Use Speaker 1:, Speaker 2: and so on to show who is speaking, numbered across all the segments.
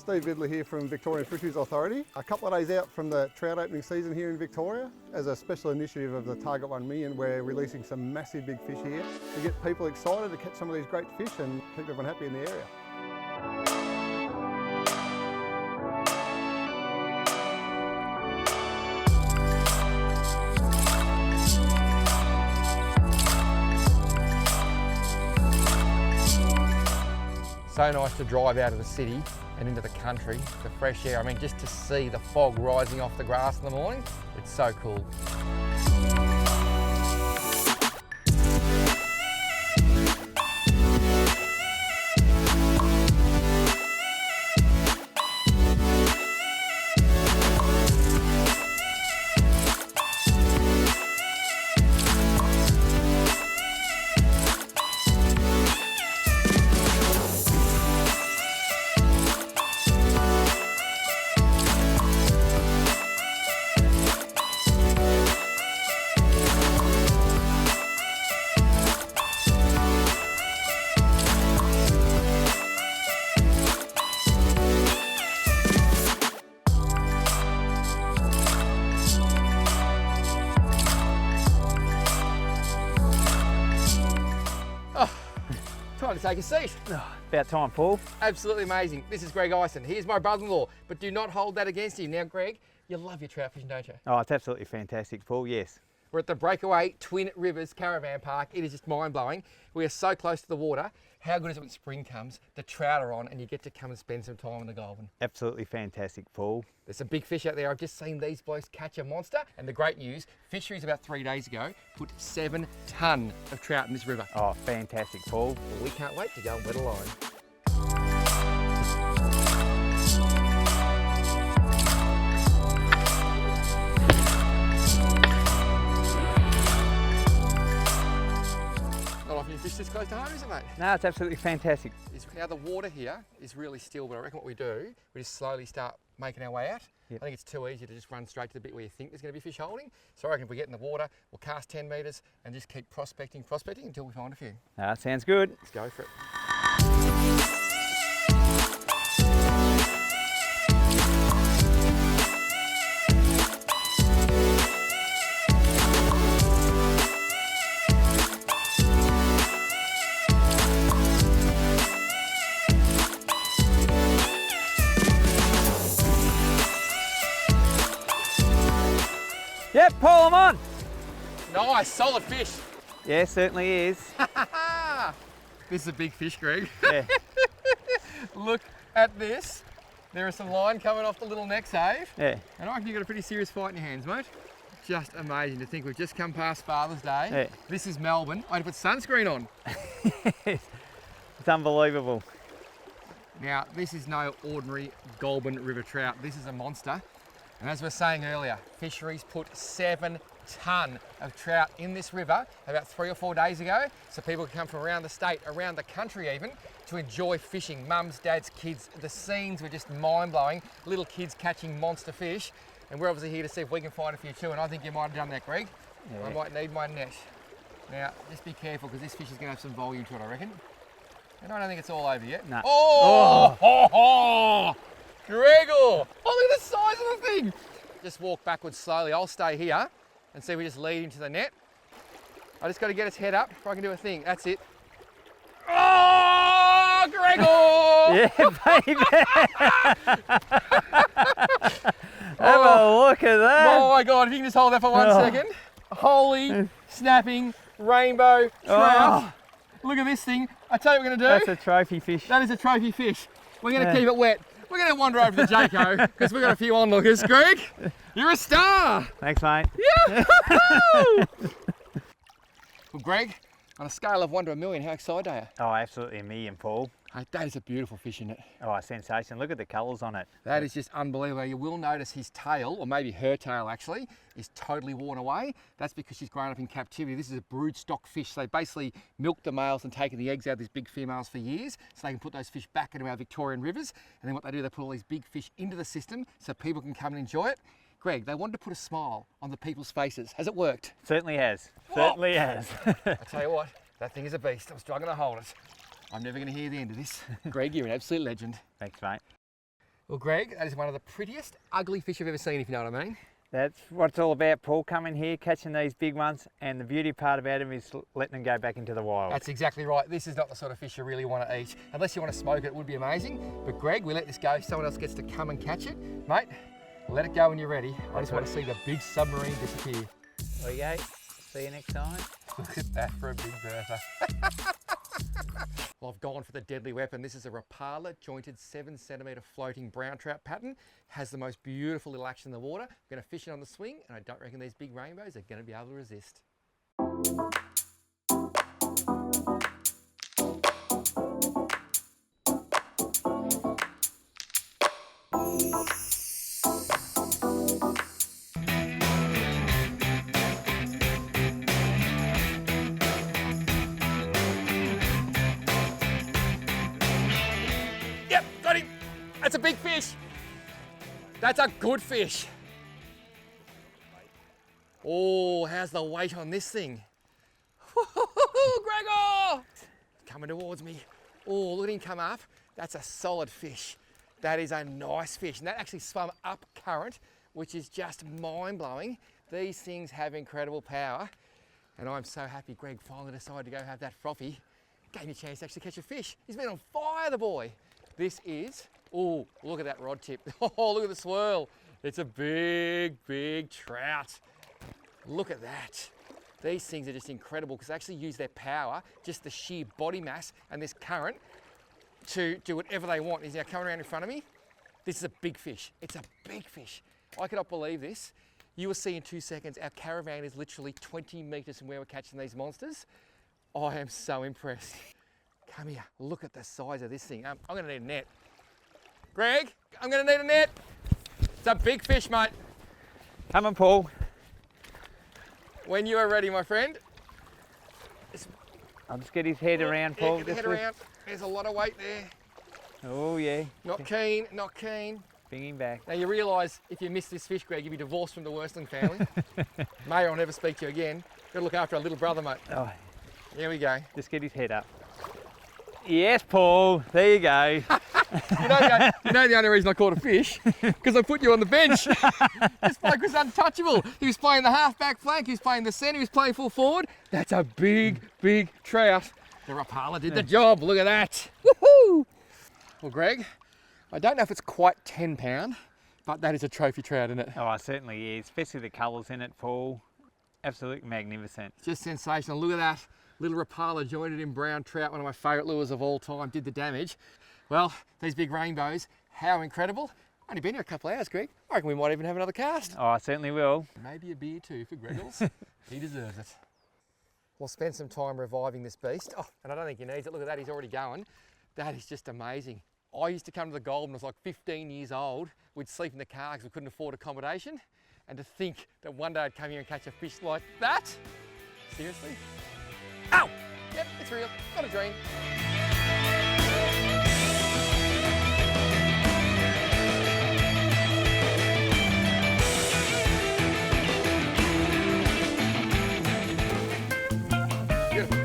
Speaker 1: Steve Vidler here from Victorian Fisheries Authority. A couple of days out from the trout opening season here in Victoria. As a special initiative of the Target 1 Million, we're releasing some massive big fish here to get people excited to catch some of these great fish and keep everyone happy in the area.
Speaker 2: So nice to drive out of the city and into the country, the fresh air. I mean, just to see the fog rising off the grass in the morning, it's so cool. Time to take a seat.
Speaker 3: Oh, about time, Paul.
Speaker 2: Absolutely amazing. This is Greg Ison. He's my brother-in-law, but do not hold that against him. Now, Greg, you love your trout fishing, don't you?
Speaker 3: Oh, it's absolutely fantastic, Paul, yes.
Speaker 2: We're at the Breakaway Twin Rivers Caravan Park. It is just mind-blowing. We are so close to the water. How good is it when spring comes, the trout are on, and you get to come and spend some time in the Goulburn?
Speaker 3: Absolutely fantastic, Paul.
Speaker 2: There's some big fish out there. I've just seen these blokes catch a monster. And the great news, fisheries about 3 days ago put 7 tonne of trout in this river.
Speaker 3: Oh, fantastic, Paul.
Speaker 2: Well, we can't wait to go and wet a line. Not often you fish this close to home, is it, mate?
Speaker 3: No, it's absolutely fantastic.
Speaker 2: Now the water here is really still, but I reckon what we do, we just slowly start making our way out.
Speaker 3: Yep.
Speaker 2: I think it's too easy to just run straight to the bit where you think there's going to be fish holding. So I reckon if we get in the water, we'll cast 10 metres and just keep prospecting until we find a few.
Speaker 3: No, sounds good.
Speaker 2: Let's go for it.
Speaker 3: Yep, Paul, I'm on.
Speaker 2: Nice, solid fish.
Speaker 3: Yeah, certainly is.
Speaker 2: This is a big fish, Greg.
Speaker 3: Yeah.
Speaker 2: Look at this. There is some line coming off the little neck save.
Speaker 3: Yeah.
Speaker 2: And I reckon you've got a pretty serious fight in your hands, mate. Just amazing to think we've just come past Father's Day.
Speaker 3: Yeah.
Speaker 2: This is Melbourne. I had to put sunscreen on.
Speaker 3: It's unbelievable.
Speaker 2: Now, this is no ordinary Goulburn River trout. This is a monster. And as we were saying earlier, fisheries put 7 tonne of trout in this river about 3 or 4 days ago. So people can come from around the state, around the country even, to enjoy fishing. Mums, dads, kids. The scenes were just mind-blowing. Little kids catching monster fish. And we're obviously here to see if we can find a few too. And I think you might have done that, Greg.
Speaker 3: Yeah.
Speaker 2: I might need my net. Now, just be careful because this fish is going to have some volume to it, I reckon. And I don't think it's all over yet.
Speaker 3: No.
Speaker 2: Oh! Oh! Oh! Gregor! Oh, look at the size of the thing! Just walk backwards slowly. I'll stay here and see if we just lead into the net. I just got to get its head up before I can do a thing. That's it. Oh, Gregor!
Speaker 3: Yeah, baby. Have a look at that.
Speaker 2: Oh my God, if you can just hold that for 1 second. Holy snapping rainbow trout. Look at this thing. I tell you what we're going to do.
Speaker 3: That's a trophy fish.
Speaker 2: That is a trophy fish. We're going to keep it wet. We're going to wander over to Jaco because we've got a few onlookers. Greg, you're a star.
Speaker 3: Thanks, mate.
Speaker 2: Yeah. Well, Greg, on a scale of 1 to 1,000,000, how excited are you?
Speaker 3: Oh, absolutely a million, Paul.
Speaker 2: Hey, that is a beautiful fish, isn't it?
Speaker 3: Oh, sensation. Look at the colours on it.
Speaker 2: That is just unbelievable. You will notice his tail, or maybe her tail actually, is totally worn away. That's because she's grown up in captivity. This is a brood stock fish. They basically milk the males and taken the eggs out of these big females for years so they can put those fish back into our Victorian rivers. And then what they do, they put all these big fish into the system so people can come and enjoy it. Greg, they wanted to put a smile on the people's faces. Has it worked?
Speaker 3: Certainly has. Certainly has.
Speaker 2: I tell you what, that thing is a beast. I'm struggling to hold it. I'm never going to hear the end of this. Greg, you're an absolute legend.
Speaker 3: Thanks, mate.
Speaker 2: Well, Greg, that is one of the prettiest ugly fish I've ever seen, if you know what I mean.
Speaker 3: That's what it's all about, Paul. Coming here, catching these big ones, and the beauty part about them is letting them go back into the wild.
Speaker 2: That's exactly right. This is not the sort of fish you really want to eat. Unless you want to smoke it, it would be amazing. But Greg, we let this go. Someone else gets to come and catch it. Mate, let it go when you're ready. I just want to see the big submarine disappear.
Speaker 3: There you go. See you next time.
Speaker 2: Look at that for a big bertha. Well, I've gone for the deadly weapon. This is a Rapala jointed 7cm floating brown trout pattern. Has the most beautiful little action in the water. I'm going to fish it on the swing, and I don't reckon these big rainbows are going to be able to resist. Yep, got him. That's a big fish. That's a good fish. Oh, how's the weight on this thing? Gregor! Coming towards me. Oh, look at him come up. That's a solid fish. That is a nice fish. And that actually swam up current, which is just mind-blowing. These things have incredible power. And I'm so happy Greg finally decided to go have that frothy. Gave me a chance to actually catch a fish. He's been on fire, the boy. This is, oh, look at that rod tip. Oh, look at the swirl. It's a big, big trout. Look at that. These things are just incredible because they actually use their power, just the sheer body mass and this current to do whatever they want. He's now coming around in front of me. This is a big fish. It's a big fish. I cannot believe this. You will see in 2 seconds, our caravan is literally 20 metres from where we're catching these monsters. I am so impressed. Come here, look at the size of this thing. I'm gonna need a net. Greg, I'm gonna need a net. It's a big fish, mate.
Speaker 3: Come on, Paul.
Speaker 2: When you are ready, my friend.
Speaker 3: I'll just get his head around, Paul.
Speaker 2: Yeah, get the head around. There's a lot of weight there.
Speaker 3: Oh, yeah.
Speaker 2: Not keen, not keen.
Speaker 3: Bring him back.
Speaker 2: Now you realise if you miss this fish, Greg, you'll be divorced from the Worsling family. May I'll never speak to you again. Got to look after our little brother, mate.
Speaker 3: Oh,
Speaker 2: Here we go.
Speaker 3: just get his head up. Yes, Paul. There you go.
Speaker 2: You know the only reason I caught a fish? Because I put you on the bench. This bloke was untouchable. He was playing the half-back flank, he was playing the centre, he was playing full forward. That's a big, big trout. The Rapala did the job, look at that. Woohoo! Well, Greg, I don't know if it's quite 10 pound, but that is a trophy trout, isn't it?
Speaker 3: Oh, it certainly is, especially the colours in it, Paul. Absolutely magnificent.
Speaker 2: Just sensational, look at that. Little Rapala jointed in brown trout, one of my favourite lures of all time, did the damage. Well, these big rainbows, how incredible. Only been here a couple of hours, Greg. I reckon we might even have another cast.
Speaker 3: Oh, I certainly will.
Speaker 2: Maybe a beer too for Greggles. He deserves it. We'll spend some time reviving this beast. Oh, and I don't think he needs it. Look at that, he's already going. That is just amazing. I used to come to the Gold when I was like 15 years old. We'd sleep in the car because we couldn't afford accommodation. And to think that one day I'd come here and catch a fish like that. Seriously? Ow! Yep, it's real. Not a dream. Beautiful.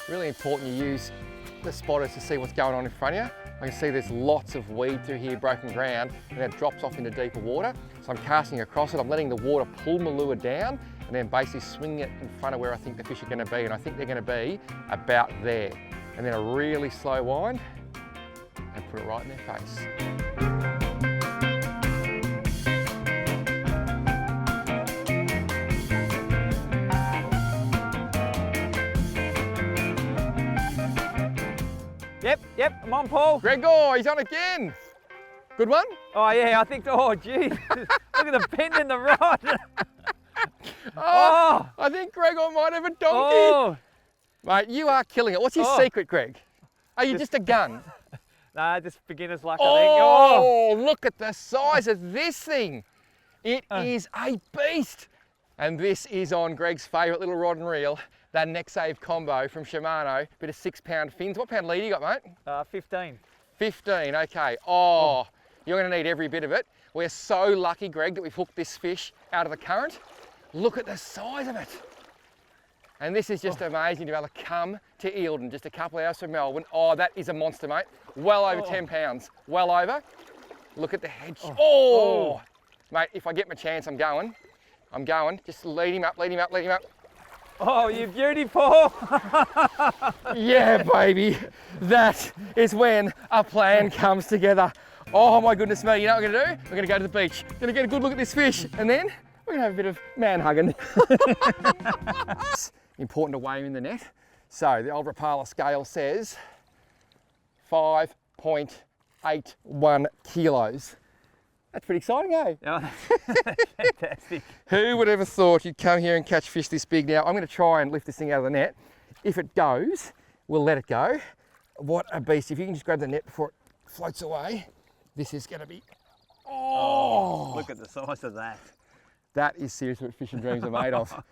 Speaker 2: Really important you use the spotters to see what's going on in front of you. I can see there's lots of weed through here, broken ground, and it drops off into deeper water. So I'm casting across it, I'm letting the water pull my lure down, and then basically swinging it in front of where I think the fish are gonna be, and I think they're gonna be about there. And then a really slow wind, and put it right in their face.
Speaker 3: Yep, I'm on, Paul.
Speaker 2: Gregor, he's on again. Good one?
Speaker 3: Oh, yeah, I think, oh, geez. Look at the bend in the rod.
Speaker 2: Oh, I think Gregor might have a donkey.
Speaker 3: Oh.
Speaker 2: Mate, you are killing it. What's your secret, Greg? Are you just a gun?
Speaker 3: Nah, just beginner's luck, I think.
Speaker 2: Oh, look at the size of this thing. It is a beast. And this is on Greg's favourite little rod and reel, that neck save combo from Shimano, bit of 6 pound fins. What pound lead you got, mate?
Speaker 3: 15.
Speaker 2: 15, okay. Oh, you're gonna need every bit of it. We're so lucky, Greg, that we've hooked this fish out of the current. Look at the size of it. And this is just amazing to be able to come to Eildon, just a couple of hours from Melbourne. Oh, that is a monster, mate. Well over 10 pounds, well over. Look at the head. Oh. Mate, if I get my chance, I'm going. I'm going. Just lead him up, lead him up, lead him up.
Speaker 3: Oh, you beauty, Paul.
Speaker 2: Yeah, baby. That is when a plan comes together. Oh my goodness me, you know what we're gonna do? We're gonna go to the beach. We're gonna get a good look at this fish, and then we're gonna have a bit of man hugging. It's important to weigh him in the net. So the old Rapala scale says 5.81 kilos. That's pretty exciting, eh?
Speaker 3: Oh, fantastic.
Speaker 2: Who would ever thought you'd come here and catch fish this big? Now, I'm going to try and lift this thing out of the net. If it goes, we'll let it go. What a beast. If you can just grab the net before it floats away, this is going to be... Oh!
Speaker 3: Look at the size of that.
Speaker 2: That is seriously what fishing dreams are made of.